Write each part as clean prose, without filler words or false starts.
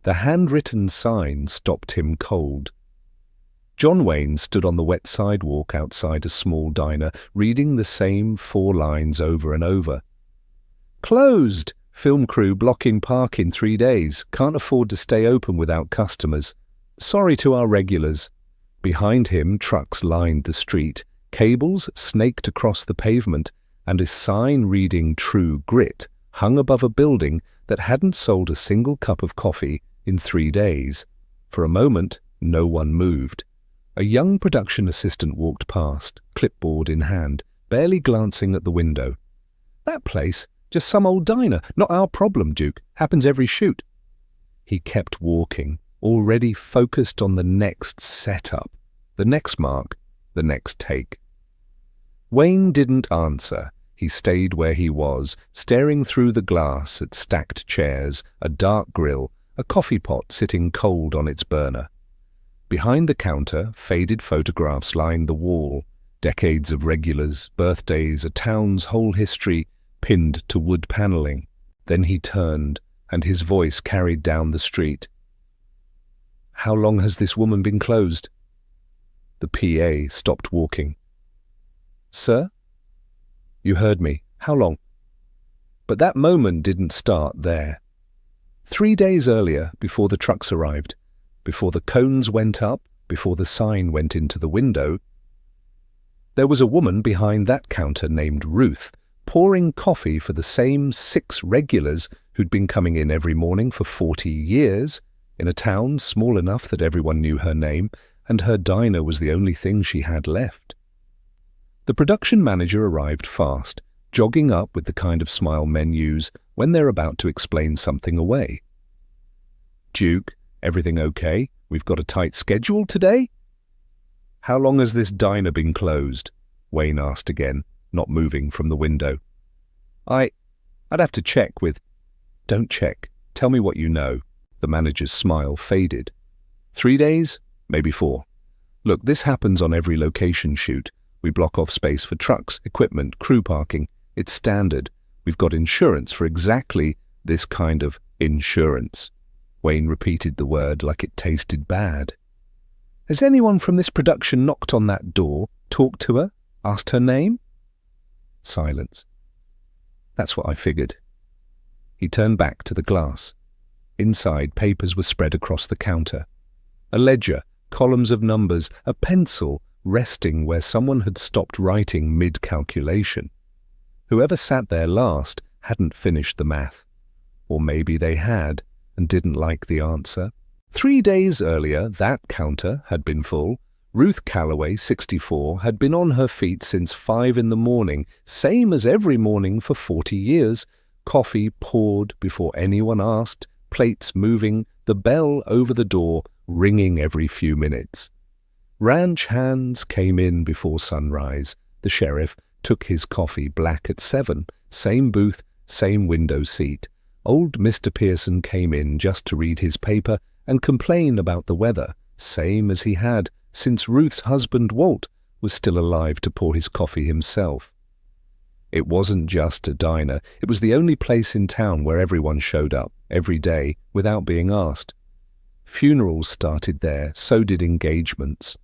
The handwritten sign stopped him cold. John Wayne stood on the wet sidewalk outside a small diner, reading the same 4 lines over and over. Closed! Film crew blocking park in 3 days. Can't afford to stay open without customers. Sorry to our regulars. Behind him, trucks lined the street. Cables snaked across the pavement, and a sign reading True Grit hung above a building that hadn't sold a single cup of coffee in 3 days. For a moment, no one moved. A young production assistant walked past, clipboard in hand, barely glancing at the window. That place? Just some old diner. Not our problem, Duke. Happens every shoot. He kept walking, already focused on the next setup, the next mark, the next take. Wayne didn't answer. He stayed where he was, staring through the glass at stacked chairs, a dark grill, a coffee pot sitting cold on its burner. Behind the counter, faded photographs lined the wall, decades of regulars, birthdays, a town's whole history pinned to wood paneling. Then he turned, and his voice carried down the street. How long has this woman been closed? The PA stopped walking. Sir? You heard me. How long? But that moment didn't start there. 3 days earlier, before the trucks arrived, before the cones went up, before the sign went into the window, there was a woman behind that counter named Ruth, pouring coffee for the same 6 regulars who'd been coming in every morning for 40 years, in a town small enough that everyone knew her name, and her diner was the only thing she had left. The production manager arrived fast, jogging up with the kind of smile men use when they're about to explain something away. Duke, everything okay? We've got a tight schedule today? How long has this diner been closed? Wayne asked again, not moving from the window. I'd have to check with... Don't check. Tell me what you know. The manager's smile faded. 3 days? Maybe 4. Look, this happens on every location shoot. We block off space for trucks, equipment, crew parking. It's standard. We've got insurance for exactly this kind of insurance. Wayne repeated the word like it tasted bad. Has anyone from this production knocked on that door, talked to her, asked her name? Silence. That's what I figured. He turned back to the glass. Inside, papers were spread across the counter. A ledger, columns of numbers, a pencil resting where someone had stopped writing mid-calculation. Whoever sat there last hadn't finished the math. Or maybe they had and didn't like the answer. 3 days earlier, that counter had been full. Ruth Calloway, 64, had been on her feet since 5 in the morning, same as every morning for 40 years. Coffee poured before anyone asked, plates moving, the bell over the door ringing every few minutes. Ranch hands came in before sunrise. The sheriff took his coffee black at 7, same booth, same window seat. Old Mr. Pearson came in just to read his paper and complain about the weather, same as he had since Ruth's husband Walt was still alive to pour his coffee himself. It wasn't just a diner, it was the only place in town where everyone showed up, every day, without being asked. Funerals started there, so did engagements.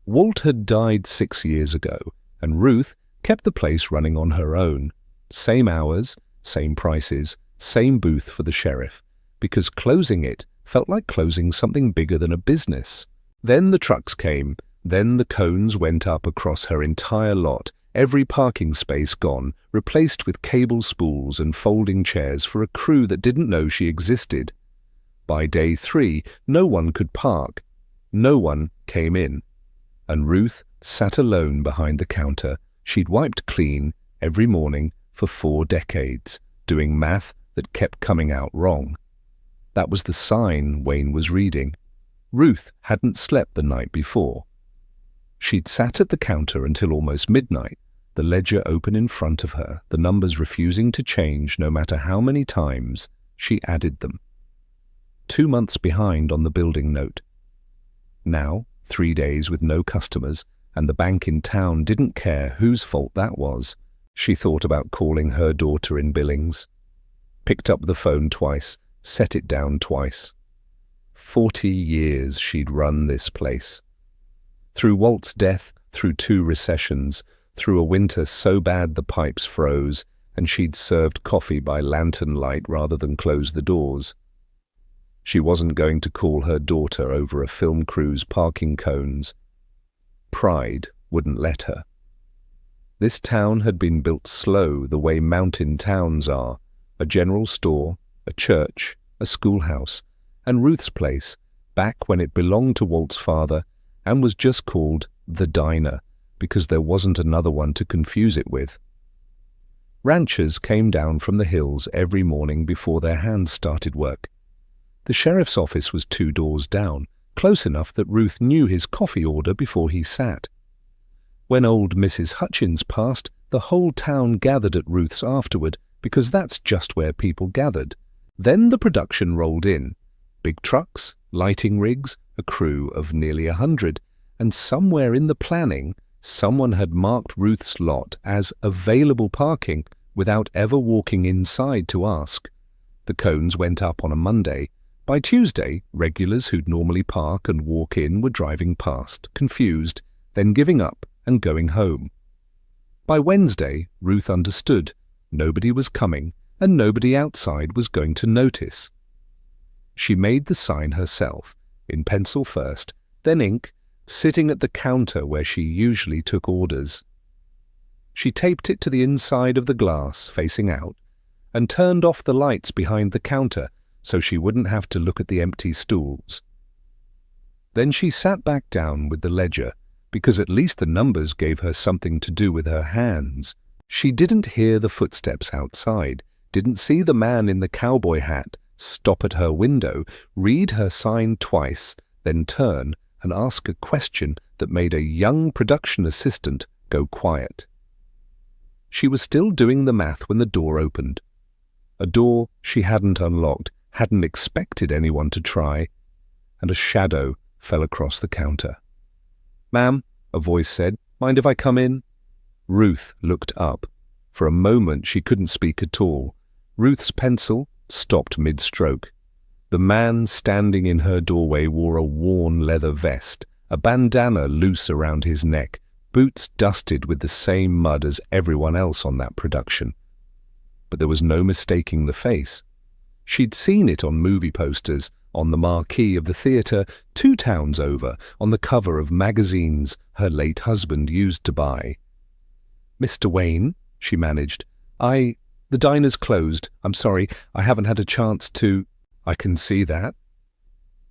Walt had died 6 years ago, and Ruth kept the place running on her own. Same hours, same prices, same booth for the sheriff, because closing it felt like closing something bigger than a business. Then the trucks came, then the cones went up across her entire lot, every parking space gone, replaced with cable spools and folding chairs for a crew that didn't know she existed. By day 3, no one could park. No one came in. And Ruth sat alone behind the counter. She'd wiped clean every morning for 4 decades, doing math that kept coming out wrong. That was the sign Wayne was reading. Ruth hadn't slept the night before. She'd sat at the counter until almost midnight, the ledger open in front of her, the numbers refusing to change no matter how many times she added them. 2 months behind on the building note. Now, 3 days with no customers, and the bank in town didn't care whose fault that was. She thought about calling her daughter in Billings. Picked up the phone twice, set it down twice. 40 years she'd run this place. Through Walt's death, through 2 recessions, through a winter so bad the pipes froze, and she'd served coffee by lantern light rather than close the doors. She wasn't going to call her daughter over a film crew's parking cones. Pride wouldn't let her. This town had been built slow the way mountain towns are, a general store, a church, a schoolhouse, and Ruth's place, back when it belonged to Walt's father and was just called the diner, because there wasn't another one to confuse it with. Ranchers came down from the hills every morning before their hands started work. The sheriff's office was 2 doors down, close enough that Ruth knew his coffee order before he sat. When old Mrs. Hutchins passed, the whole town gathered at Ruth's afterward, because that's just where people gathered. Then the production rolled in. Big trucks, lighting rigs, a crew of nearly 100, and somewhere in the planning, someone had marked Ruth's lot as available parking without ever walking inside to ask. The cones went up on a Monday. By Tuesday, regulars who'd normally park and walk in were driving past, confused, then giving up and going home. By Wednesday, Ruth understood. Nobody was coming, and nobody outside was going to notice. She made the sign herself, in pencil first, then ink, sitting at the counter where she usually took orders. She taped it to the inside of the glass, facing out, and turned off the lights behind the counter so she wouldn't have to look at the empty stools. Then she sat back down with the ledger, because at least the numbers gave her something to do with her hands. She didn't hear the footsteps outside, didn't see the man in the cowboy hat stop at her window, read her sign twice, then turn and ask a question that made a young production assistant go quiet. She was still doing the math when the door opened. A door she hadn't unlocked, hadn't expected anyone to try, and a shadow fell across the counter. "Ma'am," a voice said, "mind if I come in?" Ruth looked up. For a moment she couldn't speak at all. Ruth's pencil stopped mid-stroke. The man standing in her doorway wore a worn leather vest, a bandana loose around his neck, boots dusted with the same mud as everyone else on that production. But there was no mistaking the face. She'd seen it on movie posters, on the marquee of the theatre 2 towns over, on the cover of magazines her late husband used to buy. "Mr. Wayne," she managed, The diner's closed. I'm sorry, I haven't had a chance to—" "I can see that."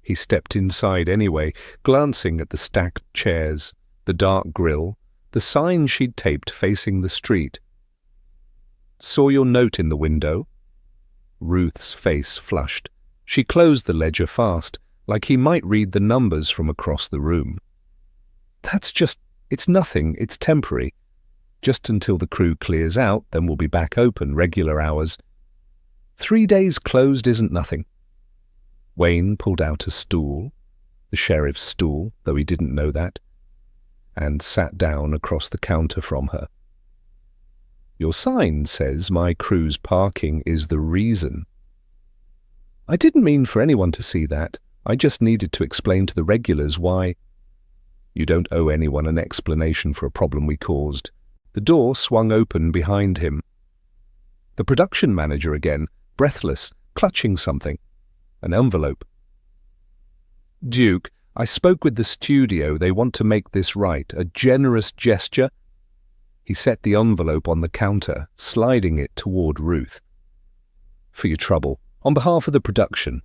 He stepped inside anyway, glancing at the stacked chairs, the dark grill, the sign she'd taped facing the street. "Saw your note in the window?" Ruth's face flushed. She closed the ledger fast, like he might read the numbers from across the room. It's nothing, it's temporary. Just until the crew clears out, then we'll be back open, regular hours. 3 days closed isn't nothing." Wayne pulled out a stool, the sheriff's stool, though he didn't know that, and sat down across the counter from her. "Your sign says my crew's parking is the reason." "I didn't mean for anyone to see that. I just needed to explain to the regulars why—" "You don't owe anyone an explanation for a problem we caused." The door swung open behind him. The production manager again, breathless, clutching something. An envelope. "Duke, I spoke with the studio. They want to make this right. A generous gesture." He set the envelope on the counter, sliding it toward Ruth. "For your trouble. On behalf of the production."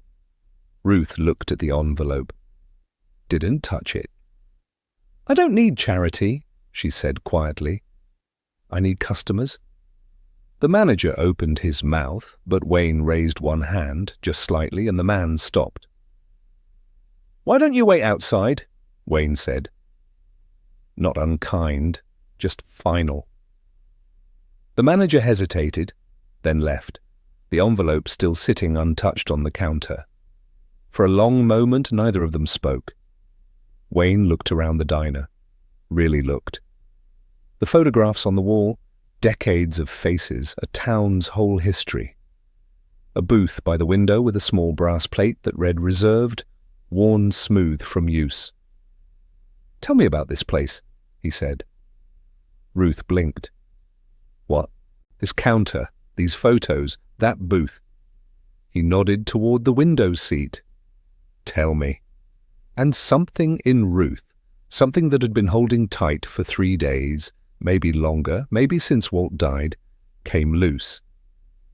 Ruth looked at the envelope. Didn't touch it. "I don't need charity," she said quietly. "I need customers." The manager opened his mouth, but Wayne raised one hand, just slightly, and the man stopped. "Why don't you wait outside?" Wayne said. Not unkind, just final. The manager hesitated, then left, the envelope still sitting untouched on the counter. For a long moment neither of them spoke. Wayne looked around the diner. Really looked. The photographs on the wall, decades of faces, a town's whole history. A booth by the window with a small brass plate that read "Reserved," worn smooth from use. "Tell me about this place," he said. Ruth blinked. "What?" "This counter, these photos, that booth." He nodded toward the window seat. "Tell me." And something in Ruth, something that had been holding tight for 3 days, maybe longer, maybe since Walt died, came loose.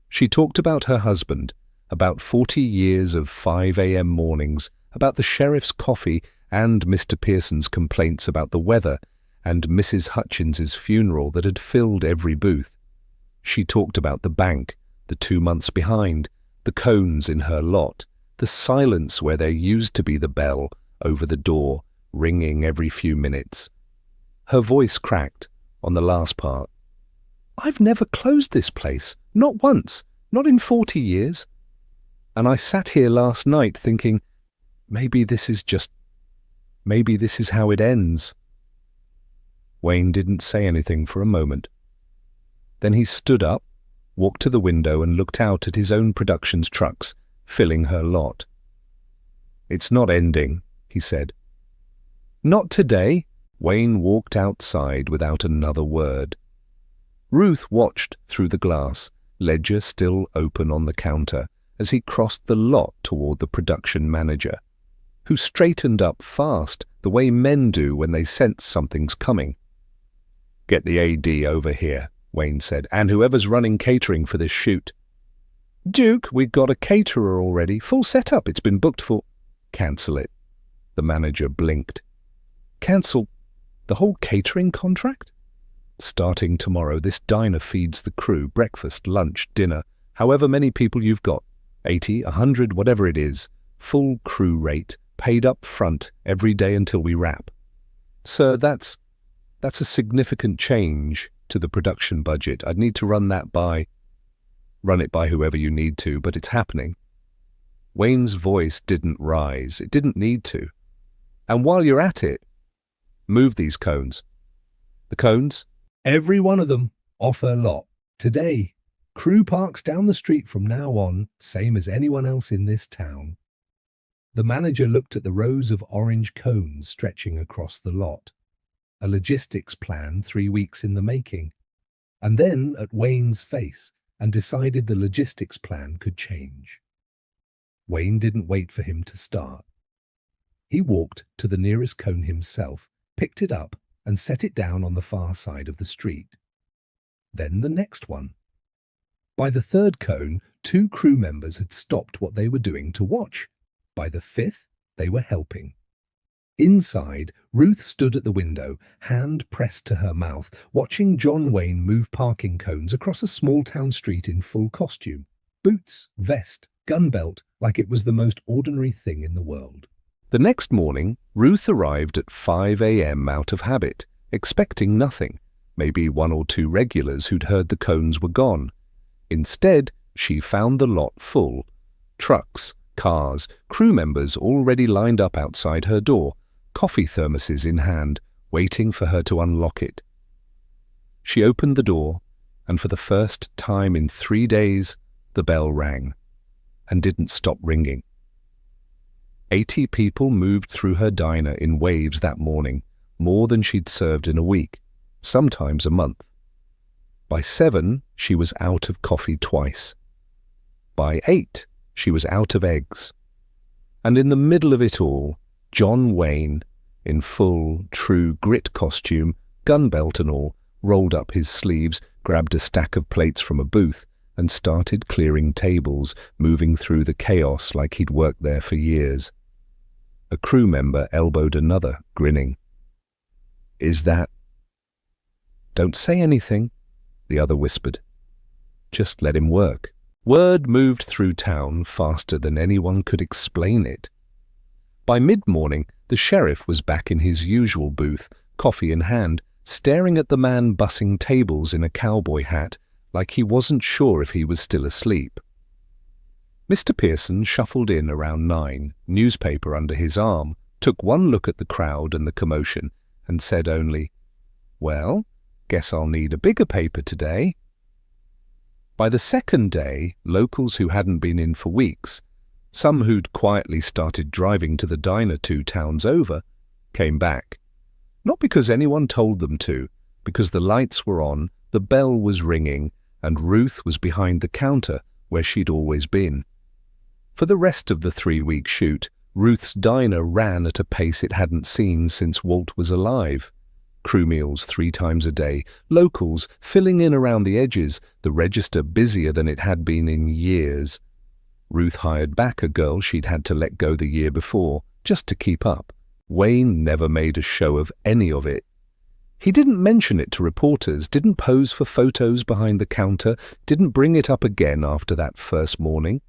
She talked about her husband, about 40 years of 5 a.m. mornings, about the sheriff's coffee and Mr. Pearson's complaints about the weather and Mrs. Hutchins's funeral that had filled every booth. She talked about the bank, the 2 months behind, the cones in her lot, the silence where there used to be the bell over the door, ringing every few minutes. Her voice cracked on the last part. "I've never closed this place, not once, not in 40 years. And I sat here last night thinking, maybe this is how it ends." Wayne didn't say anything for a moment. Then he stood up, walked to the window and looked out at his own production's trucks, filling her lot. "It's not ending," he said. "Not today." Wayne walked outside without another word. Ruth watched through the glass, ledger still open on the counter, as he crossed the lot toward the production manager, who straightened up fast, the way men do when they sense something's coming. "Get the AD over here," Wayne said, "and whoever's running catering for this shoot." "Duke, we've got a caterer already, full setup, it's been booked for—" "Cancel it." The manager blinked. "Cancel the whole catering contract?" "Starting tomorrow, this diner feeds the crew, breakfast, lunch, dinner, however many people you've got, 80, 100, whatever it is, full crew rate, paid up front every day until we wrap." "Sir, that's a significant change to the production budget. I'd need to run it by whoever you need to, but it's happening." Wayne's voice didn't rise. It didn't need to. "And while you're at it, move these cones." "The cones?" "Every one of them, off her lot. Today. Crew parks down the street from now on, same as anyone else in this town." The manager looked at the rows of orange cones stretching across the lot. A logistics plan 3 weeks in the making. And then at Wayne's face, and decided the logistics plan could change. Wayne didn't wait for him to start. He walked to the nearest cone himself, picked it up, and set it down on the far side of the street. Then the next one. By the third cone, 2 crew members had stopped what they were doing to watch. By the 5th, they were helping. Inside, Ruth stood at the window, hand pressed to her mouth, watching John Wayne move parking cones across a small-town street in full costume. Boots, vest, gun belt, like it was the most ordinary thing in the world. The next morning, Ruth arrived at 5 a.m. out of habit, expecting nothing, maybe 1 or 2 regulars who'd heard the cones were gone. Instead, she found the lot full. Trucks, cars, crew members already lined up outside her door, coffee thermoses in hand, waiting for her to unlock it. She opened the door, and for the first time in 3 days, the bell rang, and didn't stop ringing. 80 people moved through her diner in waves that morning, more than she'd served in a week, sometimes a month. By 7, she was out of coffee twice. By 8, she was out of eggs. And in the middle of it all, John Wayne, in full, true grit costume, gun belt and all, rolled up his sleeves, grabbed a stack of plates from a booth, and started clearing tables, moving through the chaos like he'd worked there for years. A crew member elbowed another, grinning. "Is that—" "Don't say anything," the other whispered. "Just let him work." Word moved through town faster than anyone could explain it. By mid-morning, the sheriff was back in his usual booth, coffee in hand, staring at the man bussing tables in a cowboy hat, like he wasn't sure if he was still asleep. Mr. Pearson shuffled in around 9, newspaper under his arm, took one look at the crowd and the commotion, and said only, "Well, guess I'll need a bigger paper today." By the second day, locals who hadn't been in for weeks Some who'd quietly started driving to the diner 2 towns over came back. Not because anyone told them to, because the lights were on, the bell was ringing, and Ruth was behind the counter where she'd always been. For the rest of the 3-week shoot, Ruth's diner ran at a pace it hadn't seen since Walt was alive. Crew meals 3 times a day, locals filling in around the edges, the register busier than it had been in years. Ruth hired back a girl she'd had to let go the year before, just to keep up. Wayne never made a show of any of it. He didn't mention it to reporters, didn't pose for photos behind the counter, didn't bring it up again after that first morning.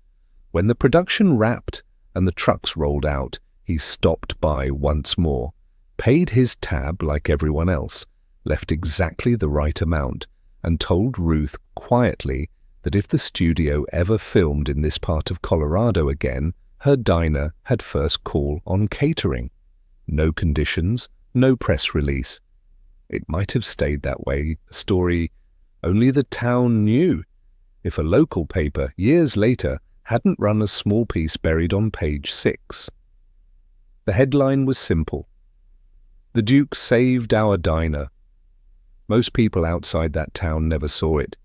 When the production wrapped and the trucks rolled out, he stopped by once more, paid his tab like everyone else, left exactly the right amount, and told Ruth quietly that if the studio ever filmed in this part of Colorado again, her diner had first call on catering. No conditions, no press release. It might have stayed that way, a story only the town knew, if a local paper, years later, hadn't run a small piece buried on page 6. The headline was simple. "The Duke saved our diner." Most people outside that town never saw it,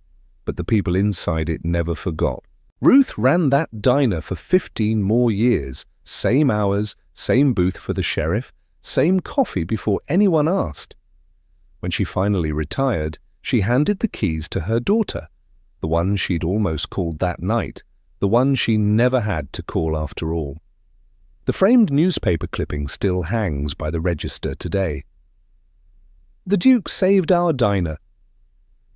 but the people inside it never forgot. Ruth ran that diner for 15 more years, same hours, same booth for the sheriff, same coffee before anyone asked. When she finally retired, she handed the keys to her daughter, the one she'd almost called that night, the one she never had to call after all. The framed newspaper clipping still hangs by the register today. "The Duke saved our diner."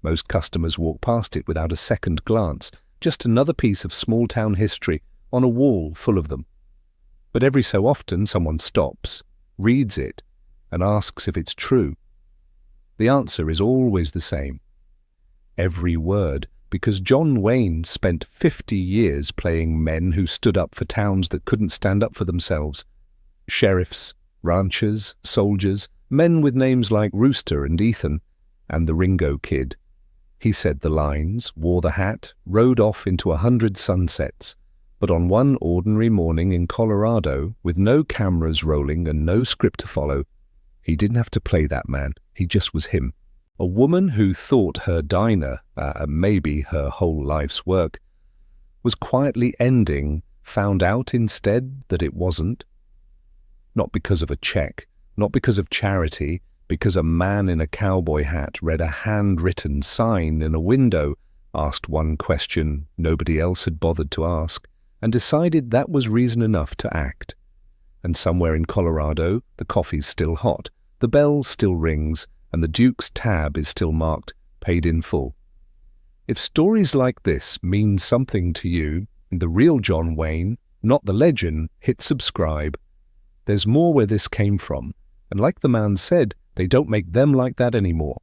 Most customers walk past it without a second glance, just another piece of small-town history on a wall full of them. But every so often someone stops, reads it, and asks if it's true. The answer is always the same. Every word, because John Wayne spent 50 years playing men who stood up for towns that couldn't stand up for themselves. Sheriffs, ranchers, soldiers, men with names like Rooster and Ethan, and the Ringo Kid. He said the lines, wore the hat, rode off into 100 sunsets. But on one ordinary morning in Colorado, with no cameras rolling and no script to follow, he didn't have to play that man. He just was him. A woman who thought her diner, maybe her whole life's work, was quietly ending, found out instead that it wasn't. Not because of a check, not because of charity, because a man in a cowboy hat read a handwritten sign in a window, asked one question nobody else had bothered to ask, and decided that was reason enough to act. And somewhere in Colorado, the coffee's still hot, the bell still rings, and the Duke's tab is still marked, paid in full. If stories like this mean something to you, the real John Wayne, not the legend, hit subscribe. There's more where this came from, and like the man said, they don't make them like that anymore.